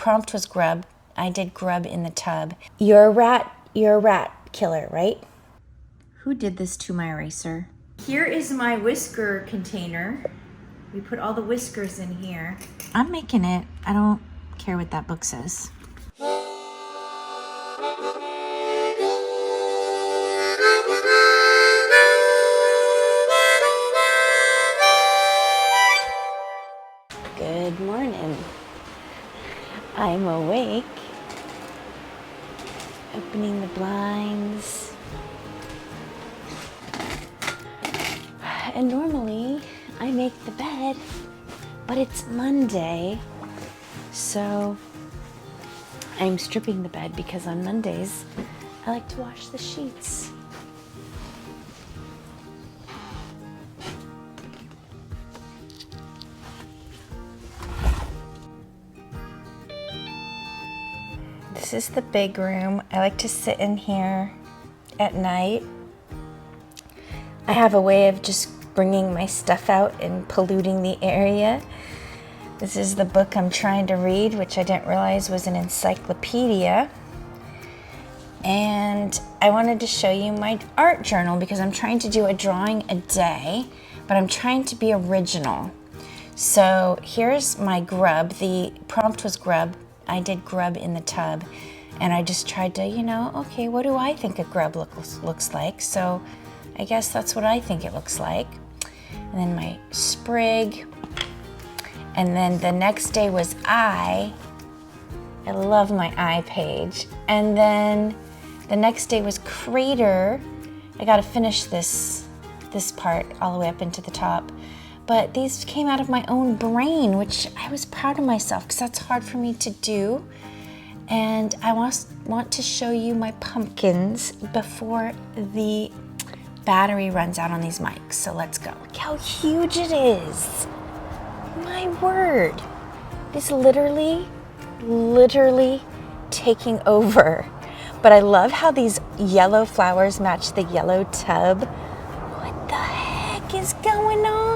prompt was grub. I did grub in the tub. You're a rat killer, right? Who did this to my eraser? Here is my whisker container. We put all the whiskers in here. I'm making it. I don't care what that book says. Good morning. I'm awake. Opening the blinds. And normally I make the bed, but it's Monday, so I'm stripping the bed because on Mondays I like to wash the sheets. This is the big room. I like to sit in here at night. I have a way of just bringing my stuff out and polluting the area. This is the book I'm trying to read, which I didn't realize was an encyclopedia. And I wanted to show you my art journal because I'm trying to do a drawing a day, but I'm trying to be original. So here's my grub. The prompt was grub. I did grub in the tub, and I just tried to, okay, what do I think a grub looks like? So I guess that's what I think it looks like. And then my sprig. And then the next day was I love my I page. And then the next day was crater. I got to finish this part all the way up into the top. But these came out of my own brain, which I was proud of myself because that's hard for me to do. And I want to show you my pumpkins before the battery runs out on these mics. So let's go. Look how huge it is. My word. It's literally taking over. But I love how these yellow flowers match the yellow tub. What the heck is going on?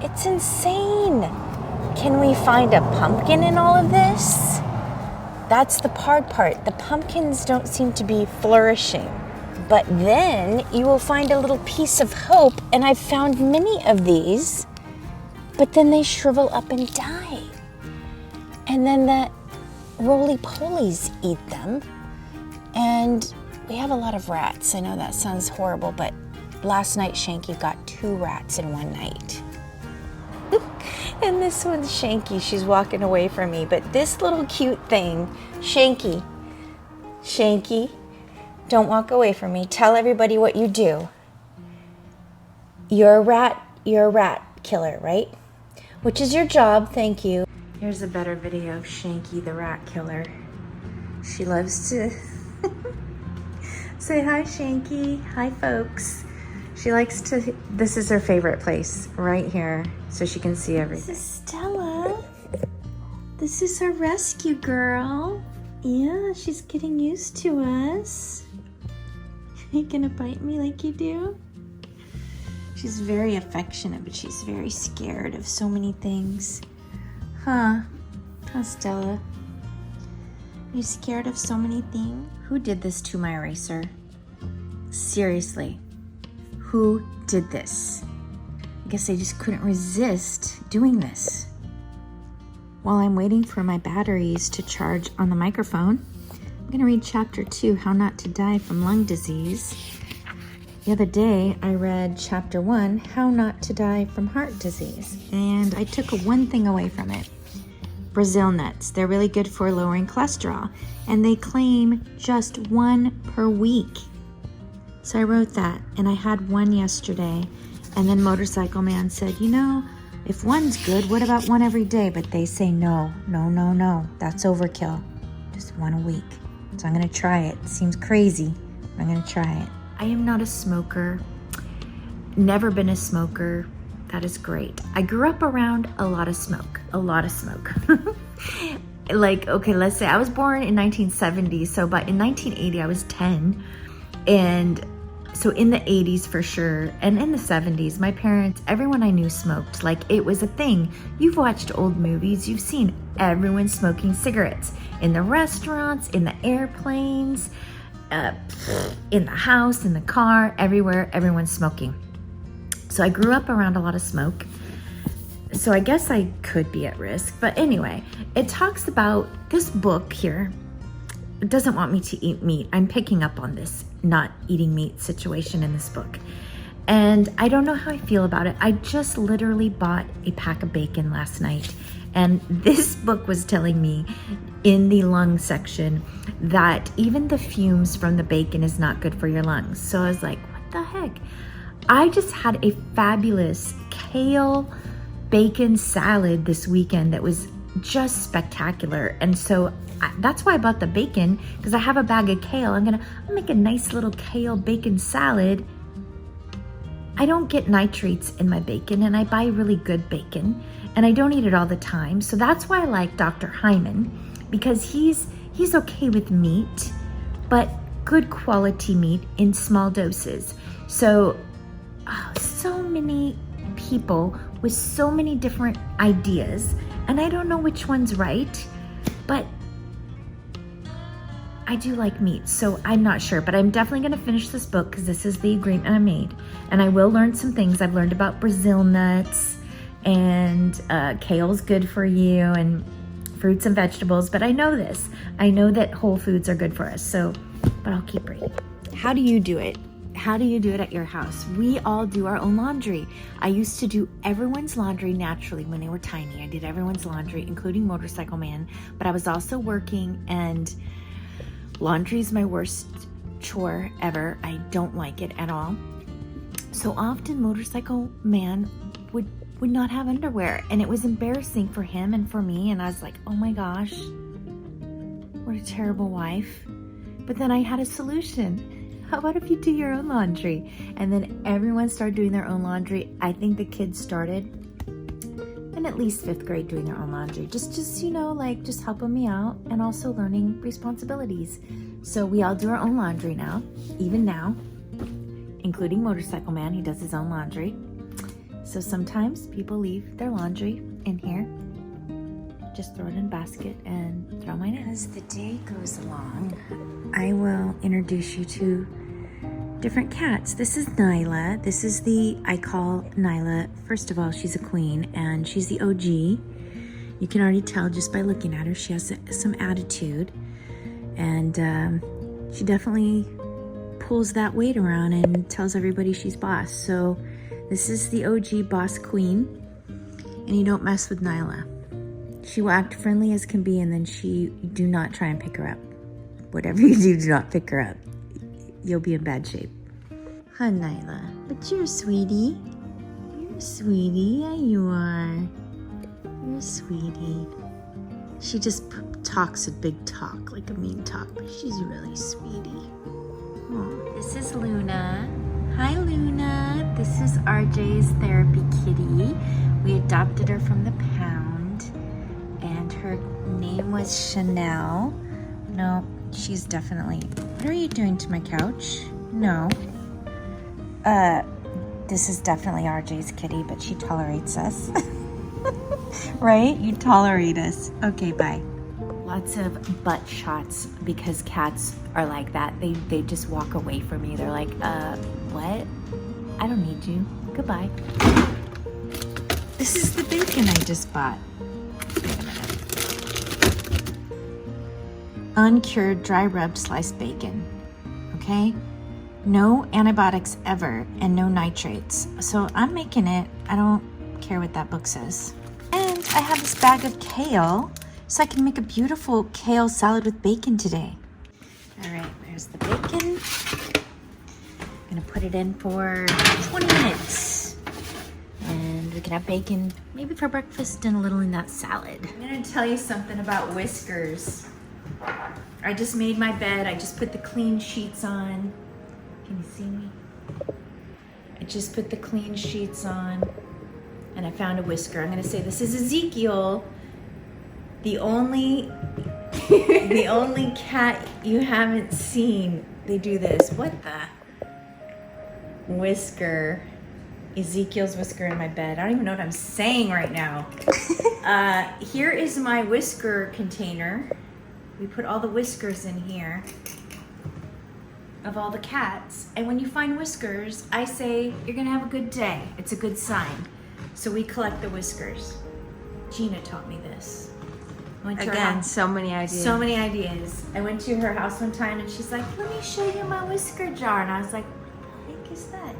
It's insane. Can we find a pumpkin in all of this? That's the hard part. The pumpkins don't seem to be flourishing. But then you will find a little piece of hope, and I've found many of these, but then they shrivel up and die. And then the roly-polies eat them, and we have a lot of rats. I know that sounds horrible, but last night Shanky got 2 rats in one night. And this one's Shanky. She's walking away from me, but this little cute thing, Shanky, don't walk away from me. Tell everybody what you do. You're a rat killer, right? Which is your job, thank you. Here's a better video of Shanky the rat killer. She loves to say hi, Shanky. Hi, folks. She likes to, this is her favorite place, right here, so she can see everything. This is Stella. This is our rescue girl. Yeah, she's getting used to us. Are you gonna bite me like you do? She's very affectionate, but she's very scared of so many things. Huh, Stella? You scared of so many things? Who did this to my eraser? Seriously, who did this? I guess I just couldn't resist doing this. While I'm waiting for my batteries to charge on the microphone, I'm gonna read chapter 2, How Not to Die from Lung Disease. The other day, I read chapter 1, How Not to Die from Heart Disease, and I took one thing away from it. Brazil nuts, they're really good for lowering cholesterol, and they claim just 1 per week. So I wrote that, and I had 1 yesterday, and then Motorcycle Man said, if 1's good, what about 1 every day? But they say no, that's overkill. Just 1 a week. So I'm gonna try it. Seems crazy, but I'm gonna try it. I am not a smoker. Never been a smoker. That is great. I grew up around a lot of smoke. Like, okay, let's say I was born in 1970, so in 1980 I was 10, and So in the 80s for sure, and in the 70s, my parents, everyone I knew smoked. Like it was a thing. You've watched old movies, you've seen everyone smoking cigarettes in the restaurants, in the airplanes, in the house, in the car, everywhere, everyone's smoking. So I grew up around a lot of smoke. So I guess I could be at risk. But anyway, it talks about this book here. It doesn't want me to eat meat. I'm picking up on this not eating meat situation in this book. And I don't know how I feel about it. I just literally bought a pack of bacon last night. And this book was telling me in the lung section that even the fumes from the bacon is not good for your lungs. So I was like, what the heck? I just had a fabulous kale bacon salad this weekend that was just spectacular. And so that's why I bought the bacon, because I have a bag of kale. I'll make a nice little kale bacon salad. I don't get nitrates in my bacon, and I buy really good bacon, and I don't eat it all the time. So that's why I like Dr. Hyman, because he's okay with meat, but good quality meat in small doses. So, so many people with so many different ideas, and I don't know which one's right, but I do like meat, so I'm not sure, but I'm definitely going to finish this book because this is the agreement I made. And I will learn some things. I've learned about Brazil nuts, and kale's good for you, and fruits and vegetables, but I know this. I know that whole foods are good for us, but I'll keep reading. How do you do it? How do you do it at your house? We all do our own laundry. I used to do everyone's laundry naturally when they were tiny. I did everyone's laundry, including Motorcycle Man, but I was also working, and laundry is my worst chore ever. I don't like it at all. So often Motorcycle Man would not have underwear, and it was embarrassing for him and for me, and I was like, oh my gosh, what a terrible wife. But then I had a solution. How about if you do your own laundry? And then everyone started doing their own laundry. I think the kids started in at least 5th grade doing their own laundry. Just just helping me out, and also learning responsibilities. So we all do our own laundry now, even now, including Motorcycle Man. He does his own laundry. So sometimes people leave their laundry in here. Just throw it in a basket and throw mine in. As the day goes along, I will introduce you to different cats. This is Nyla. This is I call Nyla, first of all, she's a queen, and she's the OG. You can already tell just by looking at her. She has some attitude, and she definitely pulls that weight around and tells everybody she's boss. So this is the OG boss queen, and you don't mess with Nyla. She will act friendly as can be, and then do not try and pick her up. Whatever you do not pick her up. You'll be in bad shape. Huh, Nyla? But you're a sweetie. You're a sweetie. Yeah, you are. You're a sweetie. She just talks a big talk, like a mean talk, but she's really sweetie. Oh. This is Luna. Hi, Luna. This is RJ's therapy kitty. We adopted her from the pound, and her name was Chanel. No, she's definitely... What are you doing to my couch? No. This is definitely RJ's kitty, but she tolerates us. Right? You tolerate us. Okay, bye. Lots of butt shots, because cats are like that. They just walk away from me. They're like, what? I don't need you. Goodbye. This is the bacon I just bought. Wait a minute. Uncured, dry rubbed sliced bacon. Okay? No antibiotics ever, and no nitrates. So I'm making it. I don't care what that book says. And I have this bag of kale, so I can make a beautiful kale salad with bacon today. All right, there's the bacon. I'm gonna put it in for 20 minutes. And we can have bacon maybe for breakfast and a little in that salad. I'm gonna tell you something about Whiskers. I just made my bed. I just put the clean sheets on. Can you see me? I just put the clean sheets on, and I found a Whisker. I'm gonna say this is Ezekiel, the only cat you haven't seen. They do this. What the? whisker, Ezekiel's whisker in my bed. I don't even know what I'm saying right now. Here is my whisker container. We put all the whiskers in here of all the cats. And when you find whiskers, I say, you're gonna have a good day. It's a good sign. So we collect the whiskers. Gina taught me this. Again, so many ideas. So many ideas. I went to her house one time and she's like, let me show you my whisker jar. And I was like, what the heck is that?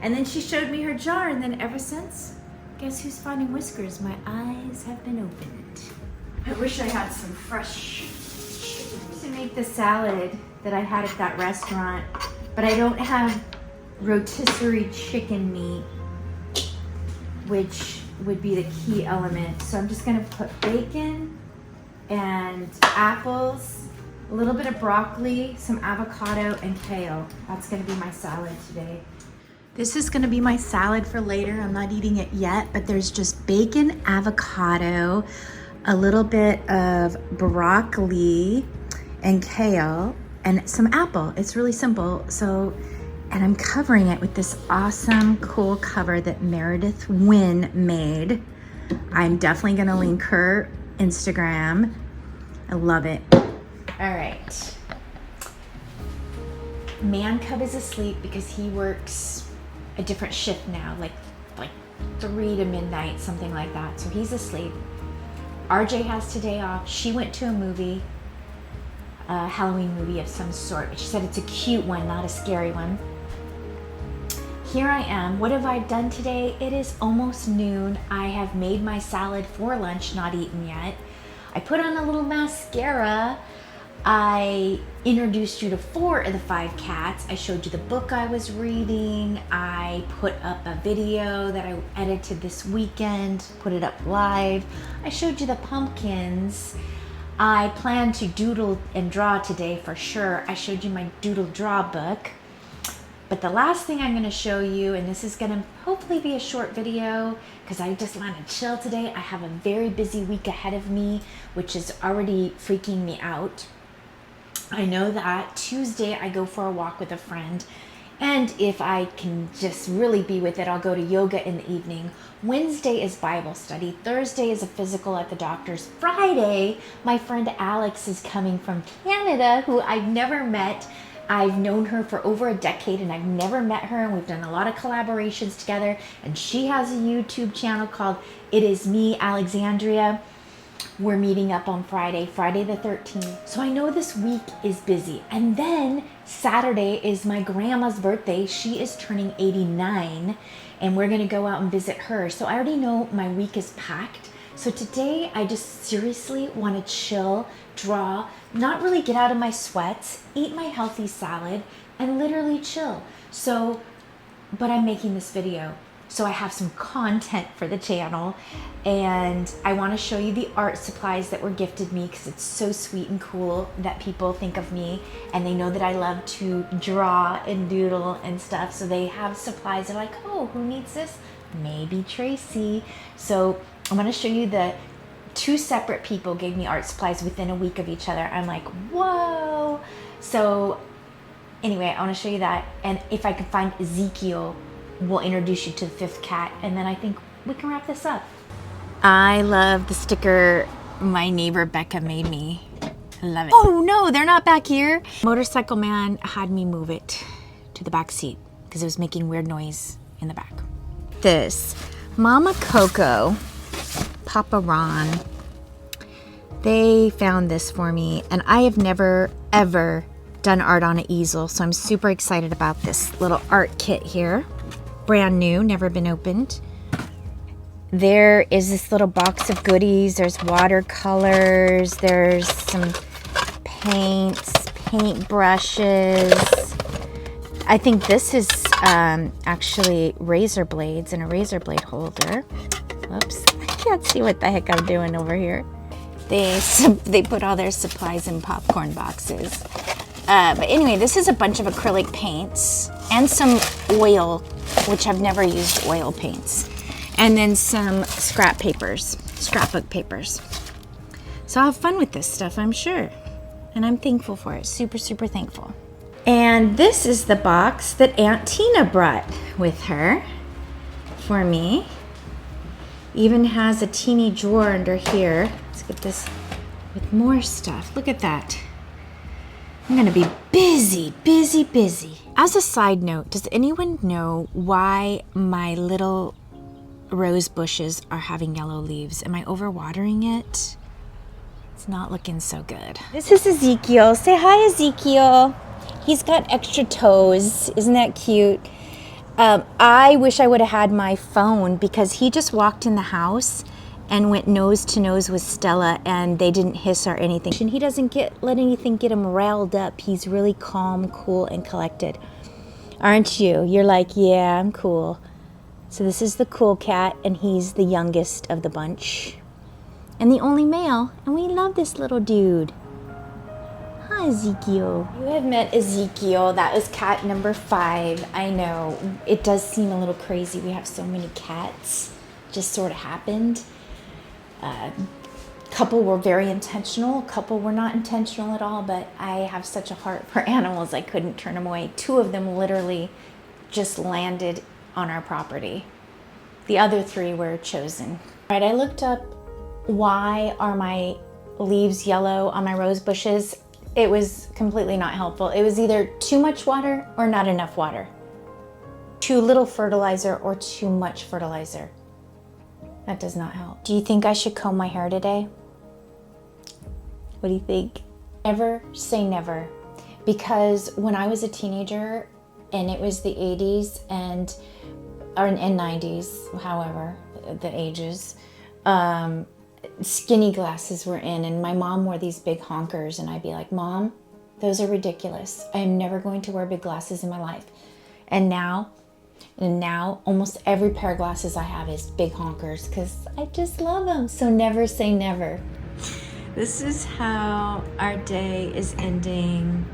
And then she showed me her jar, and then ever since, guess who's finding whiskers? My eyes have been opened. I wish I had some fresh chicken to make the salad that I had at that restaurant, but I don't have rotisserie chicken meat, which would be the key element. So I'm just gonna put bacon and apples, a little bit of broccoli, some avocado, and kale. That's gonna be my salad today. This is gonna be my salad for later. I'm not eating it yet, but there's just bacon, avocado, a little bit of broccoli and kale, and some apple. It's really simple. So, and I'm covering it with this awesome, cool cover that Meredith Wynn made. I'm definitely gonna link her Instagram. I love it. All right. Man Cub is asleep because he works a different shift now, like 3 to midnight, something like that. So he's asleep. RJ has today off. She went to a movie, a Halloween movie of some sort. She said it's a cute one, not a scary one. Here I am. What have I done today? It is almost noon. I have made my salad for lunch, not eaten yet. I put on a little mascara. I introduced you to 4 of the 5 cats. I showed you the book I was reading. I put up a video that I edited this weekend, put it up live. I showed you the pumpkins. I plan to doodle and draw today for sure. I showed you my doodle draw book. But the last thing I'm gonna show you, and this is gonna hopefully be a short video because I just want to chill today. I have a very busy week ahead of me, which is already freaking me out. I know that Tuesday I go for a walk with a friend, and if I can just really be with it, I'll go to yoga in the evening. Wednesday is Bible study. Thursday is a physical at the doctor's. Friday, my friend Alex is coming from Canada, who I've never met. I've known her for over a decade and I've never met her, and we've done a lot of collaborations together, and she has a YouTube channel called It Is Me Alexandria. We're meeting up on Friday the 13th. So I know this week is busy. And then Saturday is my grandma's birthday. She is turning 89 and we're gonna go out and visit her. So I already know my week is packed. So today I just seriously wanna chill, draw, not really get out of my sweats, eat my healthy salad, and literally chill. So, but I'm making this video. So I have some content for the channel, and I want to show you the art supplies that were gifted me because it's so sweet and cool that people think of me and they know that I love to draw and doodle and stuff. So they have supplies. They're like, oh, who needs this? Maybe Tracy. So I'm going to show you the 2 separate people gave me art supplies within a week of each other. I'm like, whoa. So anyway, I want to show you that. And if I can find Ezekiel, we'll introduce you to the 5th cat, and then I think we can wrap this up. I love the sticker my neighbor Becca made me. I love it. Oh no, they're not back here. Motorcycle man had me move it to the back seat because it was making weird noise in the back. This Mama Coco, Papa Ron, they found this for me, and I have never ever done art on an easel, so I'm super excited about this little art kit here. Brand new, never been opened. There is this little box of goodies. There's watercolors, there's some paints, paint brushes. I think this is actually razor blades and a razor blade holder. Whoops, I can't see what the heck I'm doing over here. They put all their supplies in popcorn boxes. But anyway, this is a bunch of acrylic paints and some oil, which I've never used oil paints. And then some scrapbook papers. So I'll have fun with this stuff, I'm sure. And I'm thankful for it, super, super thankful. And this is the box that Aunt Tina brought with her for me. Even has a teeny drawer under here. Let's get this with more stuff. Look at that. I'm gonna be busy, busy, busy. As a side note, does anyone know why my little rose bushes are having yellow leaves? Am I overwatering it? It's not looking so good. This is Ezekiel. Say hi, Ezekiel. He's got extra toes. Isn't that cute? I wish I would have had my phone because he just walked in the house and went nose to nose with Stella and they didn't hiss or anything. And he doesn't let anything get him riled up. He's really calm, cool, and collected. Aren't you? You're like, yeah, I'm cool. So this is the cool cat and he's the youngest of the bunch. And the only male. And we love this little dude. Hi, Ezekiel. You have met Ezekiel. That was cat number 5. I know. It does seem a little crazy. We have so many cats. Just sort of happened. A couple were very intentional. A couple were not intentional at all. But I have such a heart for animals. I couldn't turn them away. 2 of them literally just landed on our property. The other 3 were chosen. All right, I looked up why are my leaves yellow on my rose bushes. It was completely not helpful. It was either too much water or not enough water. Too little fertilizer or too much fertilizer. That does not help. Do you think I should comb my hair today? What do you think? Never say never. Because when I was a teenager and it was the 80s and 90s, however, the ages, skinny glasses were in and my mom wore these big honkers and I'd be like, Mom, those are ridiculous. I am never going to wear big glasses in my life. And now almost every pair of glasses I have is big honkers because I just love them. So never say never. This is how our day is ending.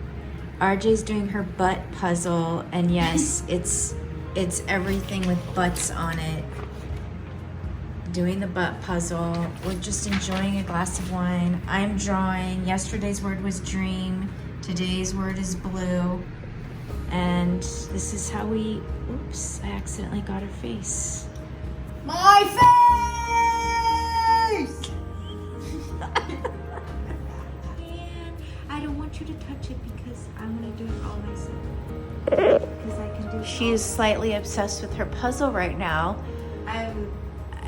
RJ's doing her butt puzzle and yes, it's everything with butts on it. Doing the butt puzzle. We're just enjoying a glass of wine. I'm drawing. Yesterday's word was dream. Today's word is blue. And this is how we, oops, I accidentally got her face. My face! I don't want you to touch it because I'm gonna do it all myself. Because I can do it. She is slightly obsessed with her puzzle right now.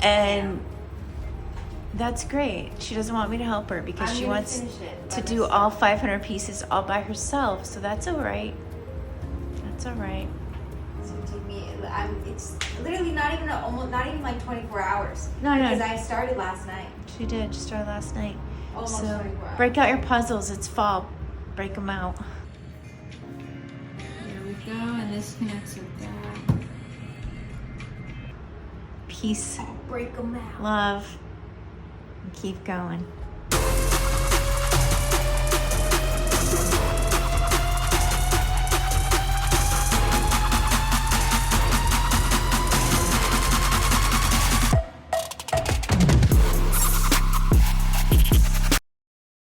And that's great. She doesn't want me to help her because she wants to do all 500 pieces all by herself. So that's all right. That's all right. It's gonna take me. It's literally not even like 24 hours. No. Because I started last night. She did. Just started last night. Almost so 24 hours. break out your puzzles. It's fall. Break them out. There we go, and this connects with that. Peace, Break them out. love, and keep going.